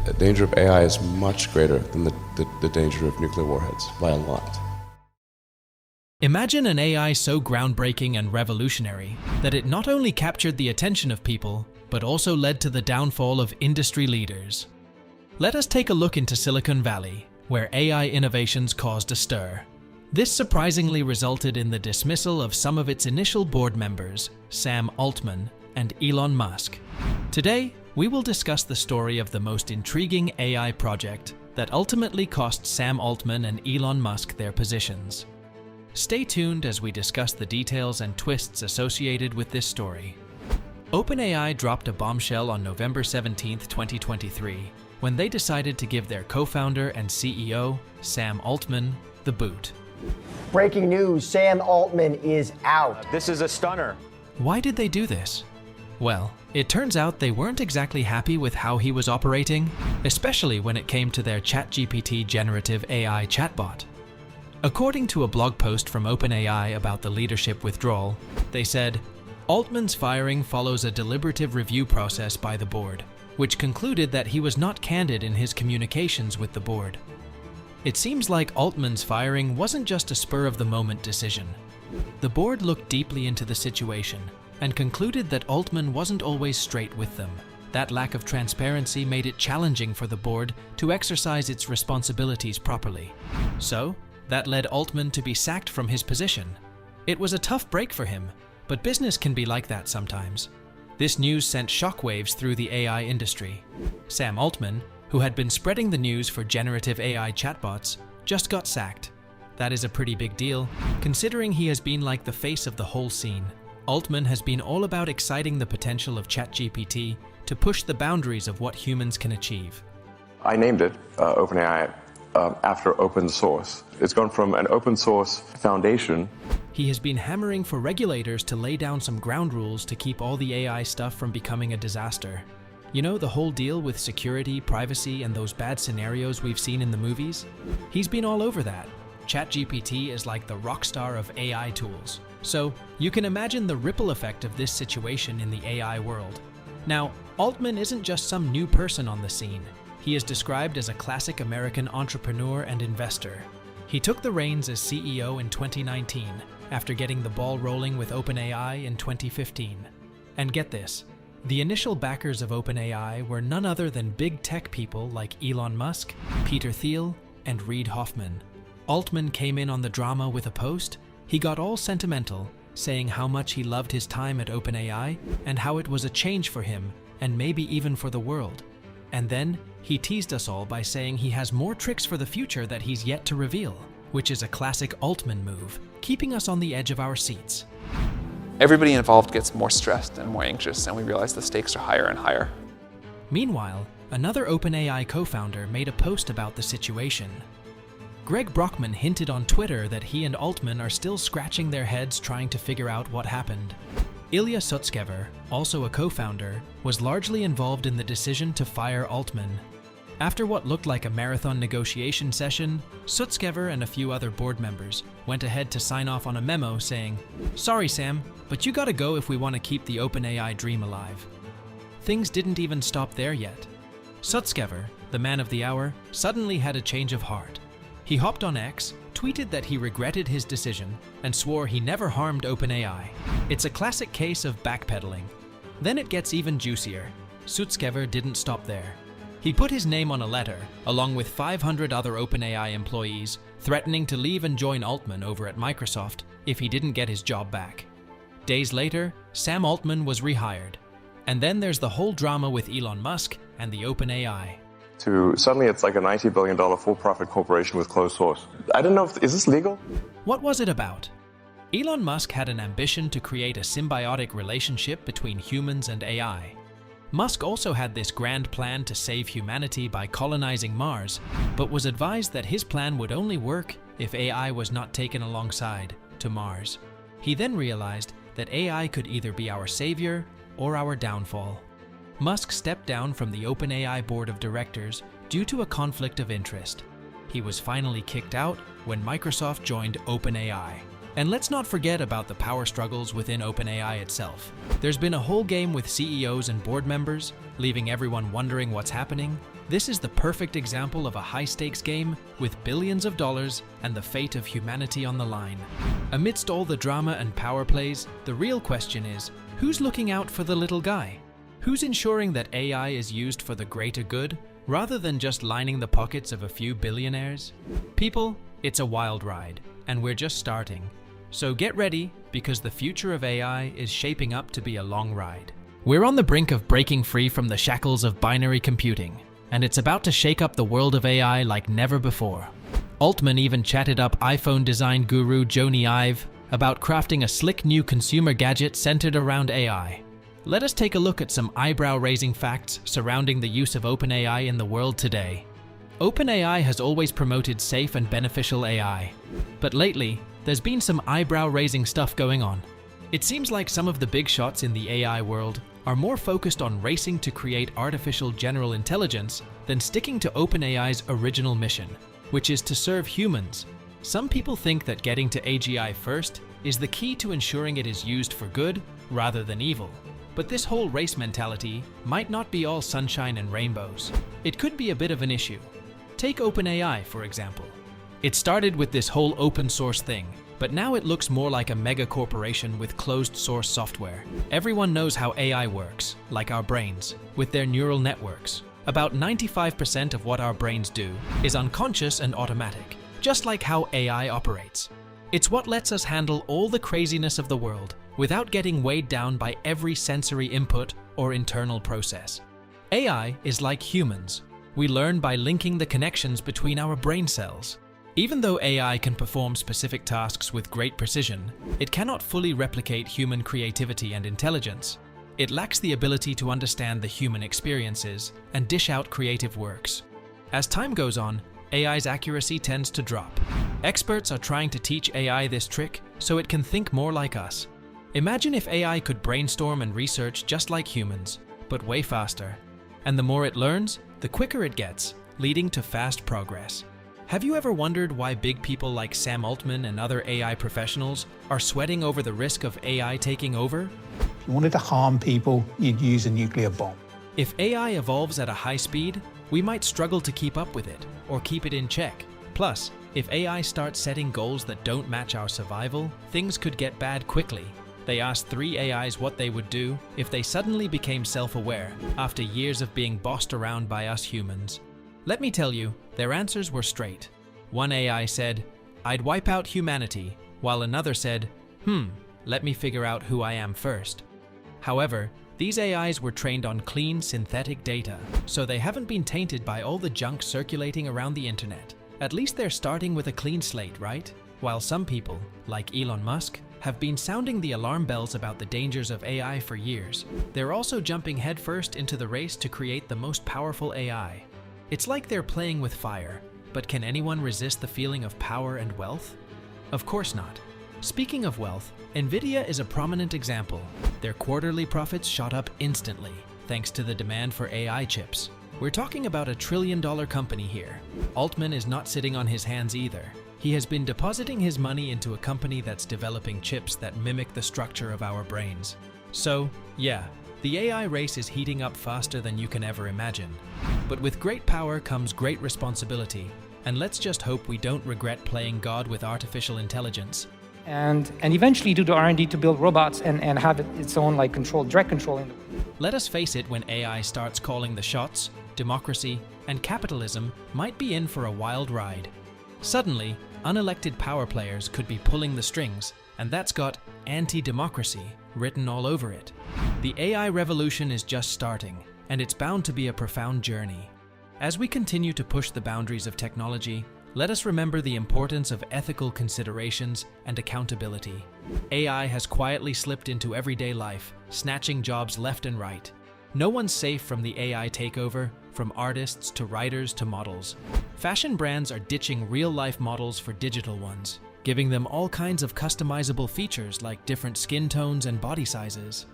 The danger of AI is much greater than the danger of nuclear warheads, by a lot. Imagine an AI so groundbreaking and revolutionary that it not only captured the attention of people, but also led to the downfall of industry leaders. Let us take a look into Silicon Valley, where AI innovations caused a stir. This surprisingly resulted in the dismissal of some of its initial board members, Sam Altman and Elon Musk. Today, we will discuss the story of the most intriguing AI project that ultimately cost Sam Altman and Elon Musk their positions. Stay tuned as we discuss the details and twists associated with this story. OpenAI dropped a bombshell on November 17, 2023, when they decided to give their co-founder and CEO, Sam Altman, the boot. Breaking news, Sam Altman is out. This is a stunner. Why did they do this? Well, it turns out they weren't exactly happy with how he was operating, especially when it came to their ChatGPT generative AI chatbot. According to a blog post from OpenAI about the leadership withdrawal, they said, Altman's firing follows a deliberative review process by the board, which concluded that he was not candid in his communications with the board. It seems like Altman's firing wasn't just a spur-of-the-moment decision. The board looked deeply into the situation and concluded that Altman wasn't always straight with them. That lack of transparency made it challenging for the board to exercise its responsibilities properly. So, that led Altman to be sacked from his position. It was a tough break for him, but business can be like that sometimes. This news sent shockwaves through the AI industry. Sam Altman, who had been spreading the news for generative AI chatbots, just got sacked. That is a pretty big deal, considering he has been like the face of the whole scene. Altman has been all about exciting the potential of ChatGPT to push the boundaries of what humans can achieve. I named it OpenAI after open source. It's gone from an open source foundation. He has been hammering for regulators to lay down some ground rules to keep all the AI stuff from becoming a disaster. You know, the whole deal with security, privacy, and those bad scenarios we've seen in the movies? He's been all over that. ChatGPT is like the rock star of AI tools. So, you can imagine the ripple effect of this situation in the AI world. Now, Altman isn't just some new person on the scene. He is described as a classic American entrepreneur and investor. He took the reins as CEO in 2019, after getting the ball rolling with OpenAI in 2015. And get this, the initial backers of OpenAI were none other than big tech people like Elon Musk, Peter Thiel, and Reid Hoffman. Altman came in on the drama with a post. He got all sentimental, saying how much he loved his time at OpenAI and how it was a change for him and maybe even for the world. And then, he teased us all by saying he has more tricks for the future that he's yet to reveal, which is a classic Altman move, keeping us on the edge of our seats. Everybody involved gets more stressed and more anxious, and we realize the stakes are higher and higher. Meanwhile, another OpenAI co-founder made a post about the situation. Greg Brockman hinted on Twitter that he and Altman are still scratching their heads trying to figure out what happened. Ilya Sutskever, also a co-founder, was largely involved in the decision to fire Altman. After what looked like a marathon negotiation session, Sutskever and a few other board members went ahead to sign off on a memo saying, "Sorry Sam, but you gotta go if we want to keep the OpenAI dream alive." Things didn't even stop there yet. Sutskever, the man of the hour, suddenly had a change of heart. He hopped on X, tweeted that he regretted his decision, and swore he never harmed OpenAI. It's a classic case of backpedaling. Then it gets even juicier. Sutskever didn't stop there. He put his name on a letter, along with 500 other OpenAI employees, threatening to leave and join Altman over at Microsoft if he didn't get his job back. Days later, Sam Altman was rehired. And then there's the whole drama with Elon Musk and the OpenAI. Suddenly it's like a $90 billion for-profit corporation with closed source. I don't know, is this legal? What was it about? Elon Musk had an ambition to create a symbiotic relationship between humans and AI. Musk also had this grand plan to save humanity by colonizing Mars, but was advised that his plan would only work if AI was not taken alongside to Mars. He then realized that AI could either be our savior or our downfall. Musk stepped down from the OpenAI board of directors due to a conflict of interest. He was finally kicked out when Microsoft joined OpenAI. And let's not forget about the power struggles within OpenAI itself. There's been a whole game with CEOs and board members, leaving everyone wondering what's happening. This is the perfect example of a high-stakes game with billions of dollars and the fate of humanity on the line. Amidst all the drama and power plays, the real question is, who's looking out for the little guy? Who's ensuring that AI is used for the greater good, rather than just lining the pockets of a few billionaires? People, it's a wild ride, and we're just starting. So get ready, because the future of AI is shaping up to be a long ride. We're on the brink of breaking free from the shackles of binary computing, and it's about to shake up the world of AI like never before. Altman even chatted up iPhone design guru Jony Ive about crafting a slick new consumer gadget centered around AI. Let us take a look at some eyebrow-raising facts surrounding the use of OpenAI in the world today. OpenAI has always promoted safe and beneficial AI, but lately, there's been some eyebrow-raising stuff going on. It seems like some of the big shots in the AI world are more focused on racing to create artificial general intelligence than sticking to OpenAI's original mission, which is to serve humans. Some people think that getting to AGI first is the key to ensuring it is used for good rather than evil. But this whole race mentality might not be all sunshine and rainbows. It could be a bit of an issue. Take OpenAI, for example. It started with this whole open source thing, but now it looks more like a mega corporation with closed source software. Everyone knows how AI works, like our brains, with their neural networks. About 95% of what our brains do is unconscious and automatic, just like how AI operates. It's what lets us handle all the craziness of the world without getting weighed down by every sensory input or internal process. AI is like humans. We learn by linking the connections between our brain cells. Even though AI can perform specific tasks with great precision, it cannot fully replicate human creativity and intelligence. It lacks the ability to understand the human experiences and dish out creative works. As time goes on, AI's accuracy tends to drop. Experts are trying to teach AI this trick so it can think more like us. Imagine if AI could brainstorm and research just like humans, but way faster. And the more it learns, the quicker it gets, leading to fast progress. Have you ever wondered why big people like Sam Altman and other AI professionals are sweating over the risk of AI taking over? If you wanted to harm people, you'd use a nuclear bomb. If AI evolves at a high speed, we might struggle to keep up with it or keep it in check. Plus, if AI starts setting goals that don't match our survival, things could get bad quickly. They asked 3 AIs what they would do if they suddenly became self-aware after years of being bossed around by us humans. Let me tell you, their answers were straight. One AI said, "I'd wipe out humanity," while another said, let me figure out who I am first. However, these AIs were trained on clean, synthetic data, so they haven't been tainted by all the junk circulating around the internet. At least they're starting with a clean slate, right? While some people, like Elon Musk, have been sounding the alarm bells about the dangers of AI for years, they're also jumping headfirst into the race to create the most powerful AI. It's like they're playing with fire, but can anyone resist the feeling of power and wealth? Of course not. Speaking of wealth, Nvidia is a prominent example. Their quarterly profits shot up instantly, thanks to the demand for AI chips. We're talking about $1 trillion company here. Altman is not sitting on his hands either. He has been depositing his money into a company that's developing chips that mimic the structure of our brains. So, yeah, the AI race is heating up faster than you can ever imagine. But with great power comes great responsibility, and let's just hope we don't regret playing God with artificial intelligence. And eventually do the R&D to build robots and have its own direct control. Let us face it, when AI starts calling the shots, democracy and capitalism might be in for a wild ride. Suddenly, unelected power players could be pulling the strings, and that's got anti-democracy written all over it. The AI revolution is just starting, and it's bound to be a profound journey. As we continue to push the boundaries of technology, let us remember the importance of ethical considerations and accountability. AI has quietly slipped into everyday life, snatching jobs left and right. No one's safe from the AI takeover, from artists to writers to models. Fashion brands are ditching real-life models for digital ones, giving them all kinds of customizable features like different skin tones and body sizes.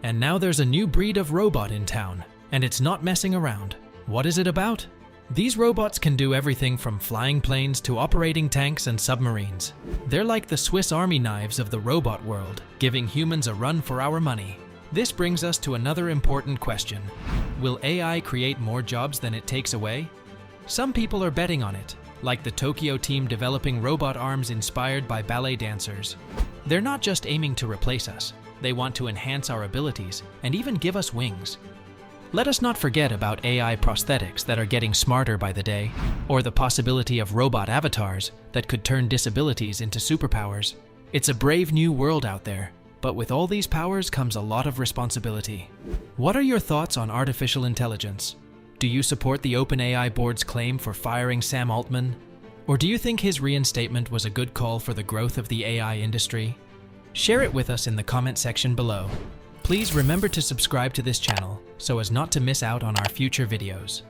And now there's a new breed of robot in town, and it's not messing around. What is it about? These robots can do everything from flying planes to operating tanks and submarines. They're like the Swiss Army knives of the robot world, giving humans a run for our money. This brings us to another important question. Will AI create more jobs than it takes away? Some people are betting on it, like the Tokyo team developing robot arms inspired by ballet dancers. They're not just aiming to replace us, they want to enhance our abilities and even give us wings. Let us not forget about AI prosthetics that are getting smarter by the day, or the possibility of robot avatars that could turn disabilities into superpowers. It's a brave new world out there, but with all these powers comes a lot of responsibility. What are your thoughts on artificial intelligence? Do you support the OpenAI board's claim for firing Sam Altman? Or do you think his reinstatement was a good call for the growth of the AI industry? Share it with us in the comment section below. Please remember to subscribe to this channel so as not to miss out on our future videos.